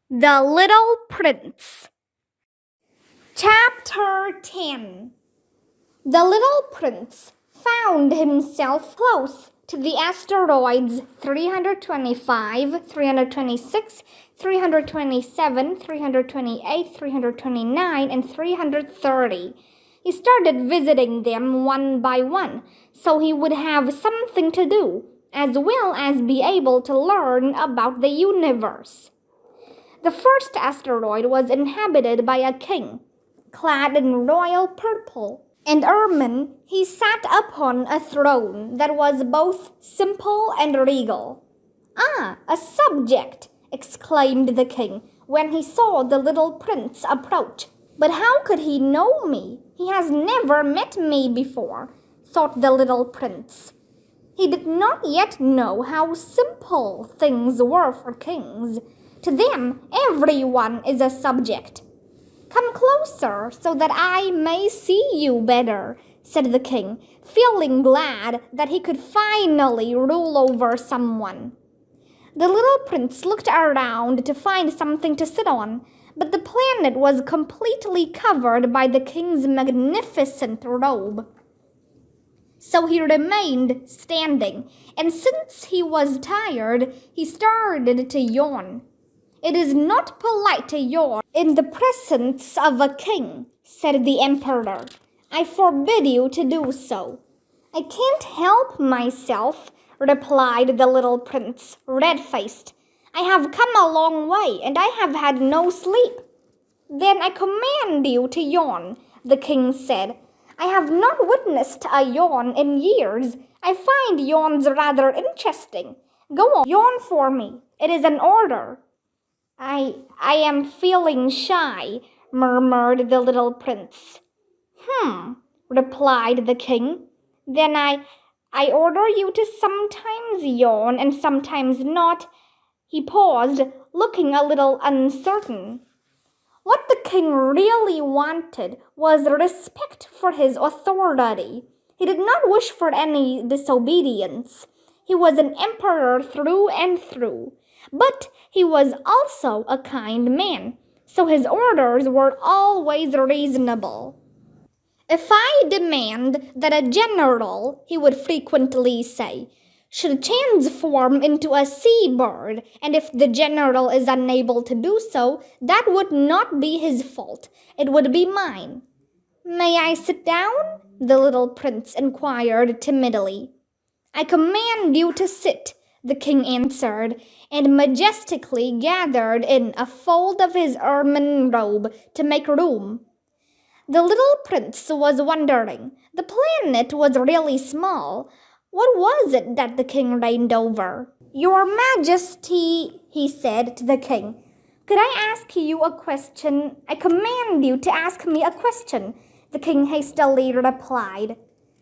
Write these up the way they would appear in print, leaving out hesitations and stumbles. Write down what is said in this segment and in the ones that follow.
The Little Prince. Chapter 10. The little prince found himself close to the asteroids 325, 326, 327, 328, 329, and 330. He started visiting them one by one, so he would have something to do, as well as be able to learn about the universe. The first asteroid was inhabited by a king, clad in royal purple and ermine. He sat upon a throne that was both simple and regal. "Ah, a subject!" exclaimed the king when he saw the little prince approach. "But how could he know me? He has never met me before," thought the little prince. He did not yet know how simple things were for kings. To them, everyone is a subject. "Come closer so that I may see you better," said the king, feeling glad that he could finally rule over someone. The little prince looked around to find something to sit on, but the planet was completely covered by the king's magnificent robe. So he remained standing, and since he was tired, he started to yawn. "It is not polite to yawn in the presence of a king," said the emperor. "I forbid you to do so." "I can't help myself," replied the little prince, red-faced. "I have come a long way, and I have had no sleep." "Then I command you to yawn," the king said. "I have not witnessed a yawn in years. I find yawns rather interesting. Go on, yawn for me. It is an order." I am feeling shy," murmured the little prince. Replied the king. "Then I order you to sometimes yawn and sometimes not." He paused, looking a little uncertain. What the king really wanted was respect for his authority. He did not wish for any disobedience. He was an emperor through and through. But he was also a kind man, so his orders were always reasonable. "If I demand that a general," he would frequently say, "should transform into a sea-bird, and if the general is unable to do so, that would not be his fault. It would be mine." "May I sit down?" the little prince inquired timidly. "I command you to sit," the king answered, and majestically gathered in a fold of his ermine robe to make room. The little prince was wondering. The planet was really small. What was it that the king reigned over? "Your Majesty," he said to the king, "could I ask you a question?" "I command you to ask me a question," the king hastily replied.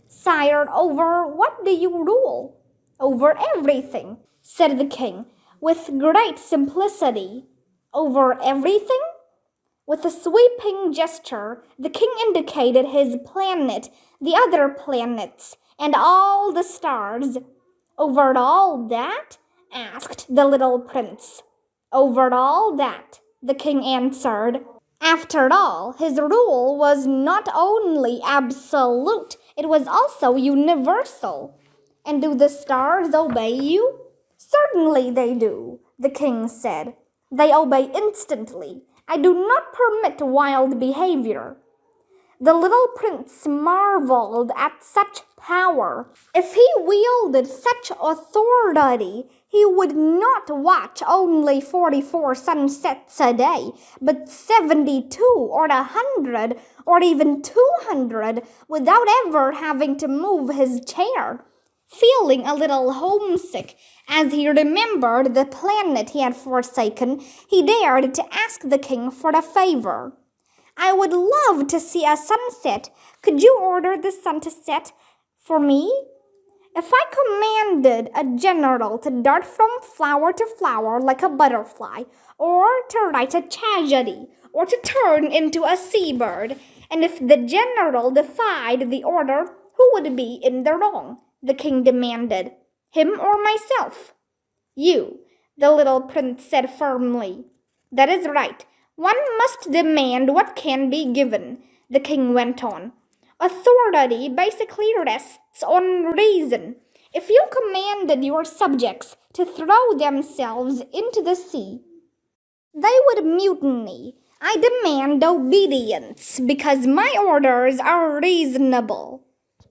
"Sire, over what do you rule?" "Over everything," said the king, with great simplicity. "Over everything?" With a sweeping gesture, the king indicated his planet, the other planets, and all the stars. "Over all that?" asked the little prince. "Over all that," the king answered. After all, his rule was not only absolute, it was also universal. "And do the stars obey you?" "Certainly they do," the king said. "They obey instantly. I do not permit wild behavior." The little prince marveled at such power. If he wielded such authority, he would not watch only 44 sunsets a day, but 72 or 100 or even 200 without ever having to move his chair. Feeling a little homesick as he remembered the planet he had forsaken, he dared to ask the king for a favor. "I would love to see a sunset. Could you order the sun to set for me?" "If I commanded a general to dart from flower to flower like a butterfly, or to write a tragedy, or to turn into a seabird, and if the general defied the order, who would be in the wrong?" the king demanded. "Him or myself?" "You," the little prince said firmly. That is right. One must demand what can be given, the king went on. Authority basically rests on reason. If you commanded your subjects to throw themselves into the sea, they would mutiny. I demand obedience because my orders are reasonable.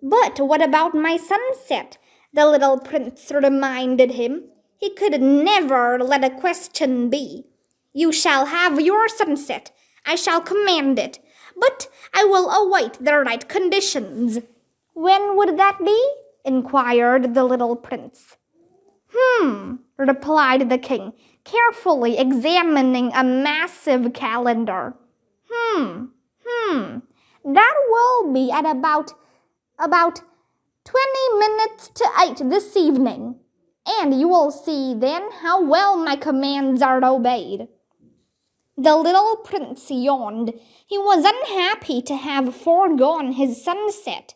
But what about my sunset? The little prince reminded him. He could never let a question be. You shall have your sunset. I shall command it. But I will await the right conditions. When would that be? Inquired the little prince. Replied the king, carefully examining a massive calendar. That will be at about 20 minutes to 8 this evening, and you will see then how well my commands are obeyed. The little prince yawned. He was unhappy to have foregone his sunset,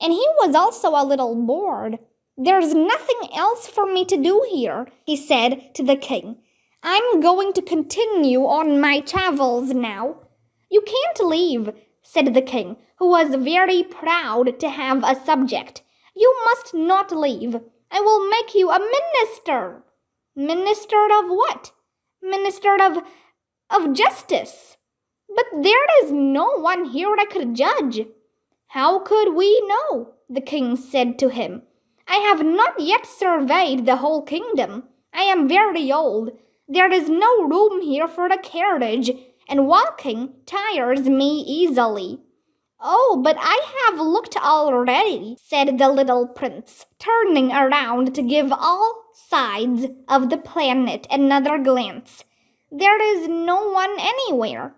and he was also a little bored. There's nothing else for me to do here, he said to the king. I'm going to continue on my travels now. You can't leave, said the king, who was very proud to have a subject. You must not leave. I will make you a minister. Minister of what? Minister of justice. But there is no one here I could judge. How could we know? The king said to him. I have not yet surveyed the whole kingdom. I am very old. There is no room here for a carriage, and walking tires me easily. Oh, but I have looked already, said the little prince, turning around to give all sides of the planet another glance. There is no one anywhere.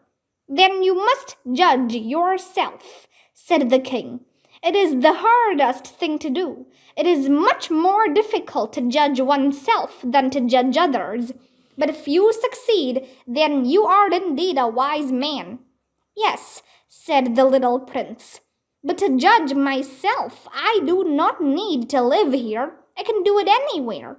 Then you must judge yourself, said the king. It is the hardest thing to do. It is much more difficult to judge oneself than to judge others. But if you succeed, then you are indeed a wise man. Yes, said the little prince. But to judge myself, I do not need to live here. I can do it anywhere.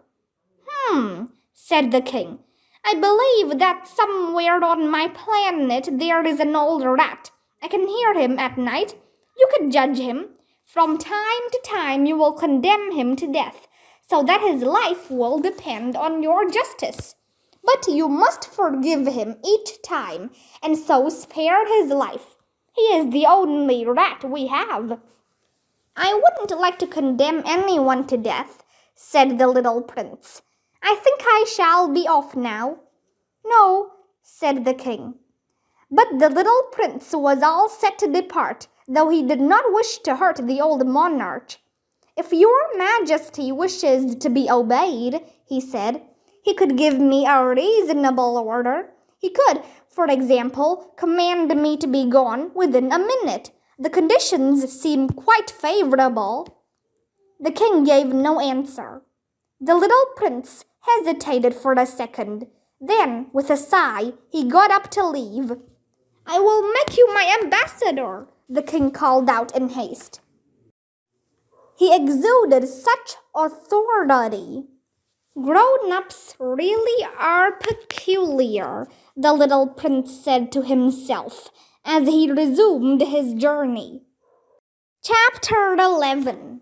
Said the king. I believe that somewhere on my planet there is an old rat. I can hear him at night. You could judge him. From time to time you will condemn him to death, so that his life will depend on your justice. But you must forgive him each time, and so spare his life. He is the only rat we have. I wouldn't like to condemn anyone to death, said the little prince. I think I shall be off now. No, said the king. But the little prince was all set to depart, though he did not wish to hurt the old monarch. If your majesty wishes to be obeyed, he said, he could give me a reasonable order. He could, for example, command me to be gone within a minute. The conditions seem quite favorable. The king gave no answer. The little prince hesitated for a second. Then, with a sigh, he got up to leave. I will make you my ambassador, the king called out in haste. He exuded such authority. Grown-ups really are peculiar, the little prince said to himself as he resumed his journey. Chapter 11.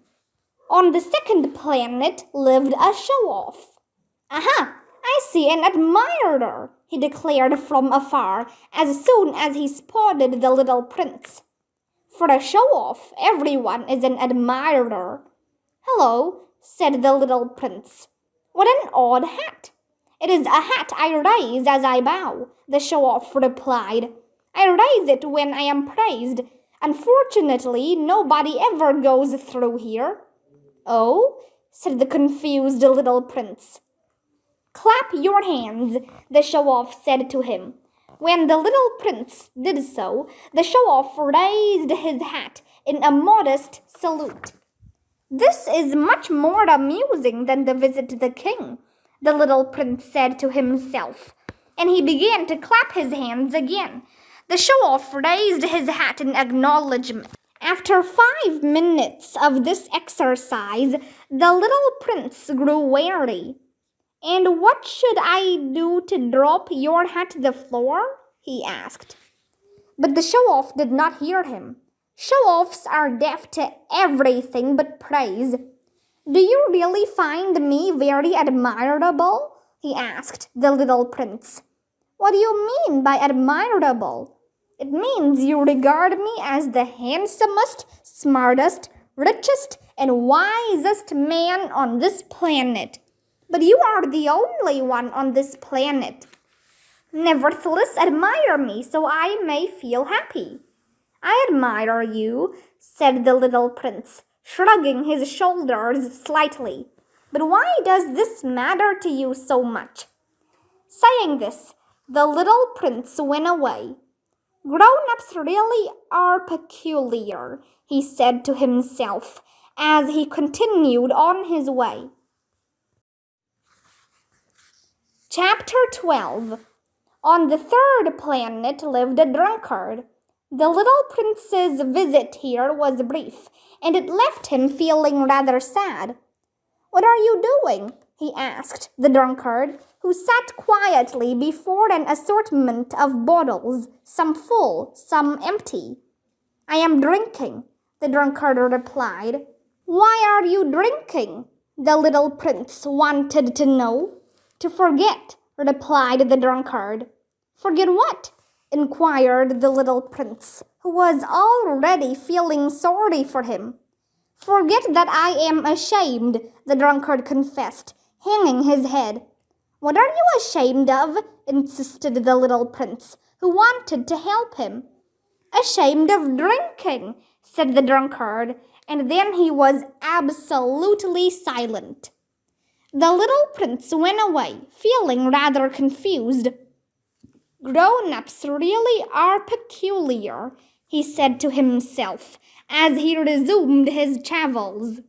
On the second planet lived a show-off. Aha! I see an admirer, he declared from afar as soon as he spotted the little prince. For a show-off, everyone is an admirer. Hello, said the little prince. What an odd hat. It is a hat I raise as I bow, the show-off replied. I raise it when I am praised. Unfortunately, nobody ever goes through here. Oh, said the confused little prince. Clap your hands, the show-off said to him. When the little prince did so, the show-off raised his hat in a modest salute. This is much more amusing than the visit to the king, the little prince said to himself, and he began to clap his hands again. The show-off raised his hat in acknowledgement. After 5 minutes of this exercise, the little prince grew weary. And what should I do to drop your hat to the floor? He asked. But the show-off did not hear him. Show-offs are deaf to everything but praise. Do you really find me very admirable? He asked the little prince. What do you mean by admirable? It means you regard me as the handsomest, smartest, richest, and wisest man on this planet. But you are the only one on this planet. Nevertheless, admire me so I may feel happy. I admire you, said the little prince, shrugging his shoulders slightly. But why does this matter to you so much? Saying this, the little prince went away. Grown-ups really are peculiar, he said to himself as he continued on his way. Chapter 12. On the third planet lived a drunkard. The little prince's visit here was brief, and it left him feeling rather sad. What are you doing? He asked the drunkard, who sat quietly before an assortment of bottles, some full, some empty. I am drinking, the drunkard replied. Why are you drinking? The little prince wanted to know. To forget, replied the drunkard. Forget what? Inquired the little prince, who was already feeling sorry for him. Forget that I am ashamed, the drunkard confessed, hanging his head. What are you ashamed of? Insisted the little prince, who wanted to help him. Ashamed of drinking, said the drunkard, and then he was absolutely silent. The little prince went away, feeling rather confused. Grown-ups really are peculiar, he said to himself as he resumed his travels.